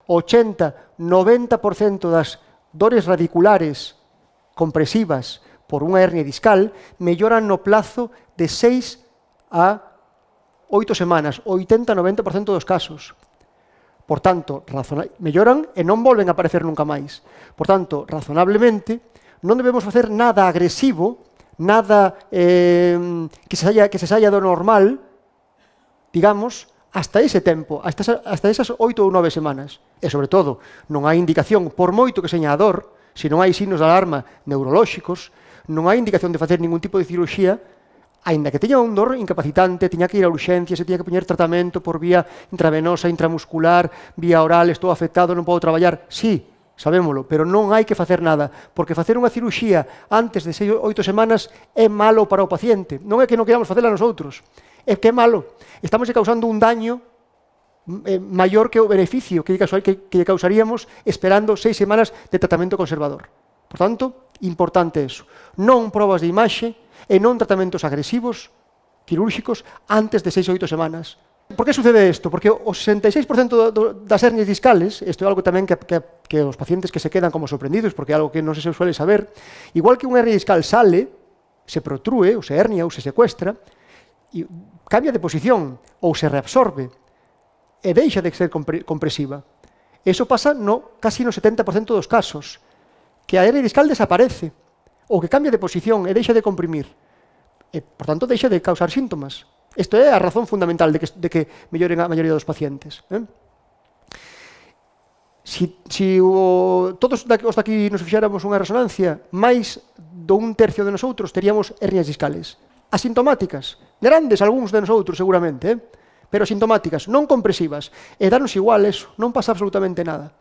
80-90% das dores radiculares compresivas por unha hernia discal melloran no plazo de 6 a 8 semanas, 80-90% dos casos. Por tanto, melloran e non volven a aparecer nunca máis. Por tanto, razonablemente, non debemos facer nada agresivo, nada que se saia do normal, digamos, hasta ese tempo, hasta esas 8 ou 9 semanas. E, sobre todo, non hai indicación, por moito que seña a dor, se non hai signos de alarma neurolóxicos, non hai indicación de facer ningún tipo de cirurxía, aínda que teña un dor incapacitante, teña que ir a urxencias, se teña que poñer tratamento por vía intravenosa, intramuscular, vía oral, estou afectado, non podo traballar. Sí, sabémolo, pero non hai que facer nada, porque facer unha cirurxía antes de 6 ou 8 semanas é malo para o paciente. Non é que non queramos facela nosotros, é que é malo. Estamos causando un daño maior que o beneficio que causaríamos esperando 6 semanas de tratamento conservador. Por tanto, importante eso. Non probas de imaxe e non tratamentos agresivos, quirúrxicos, antes de 6 ou 8 semanas. Por que sucede isto? Porque o 66% das hernias discales, isto é algo tamén que os pacientes que se quedan como sorprendidos, porque é algo que non se suele saber, igual que unha hernia discal sale, se protrúe, ou se hernia, ou se secuestra, e cambia de posición, ou se reabsorbe, e deixa de ser compresiva. Eso pasa casi no 70% dos casos, que a hernia discal desaparece, ou que cambia de posición e deixa de comprimir. E, por tanto, deixa de causar síntomas. Isto é a razón fundamental de que melloren a maioría dos pacientes. Todos os daqui nos fixéramos unha resonancia, máis do 1/3 de nosotros teríamos hernias discales. Asintomáticas, grandes algúns de nosotros seguramente, pero asintomáticas, non compresivas. E danos igual eso, non pasa absolutamente nada.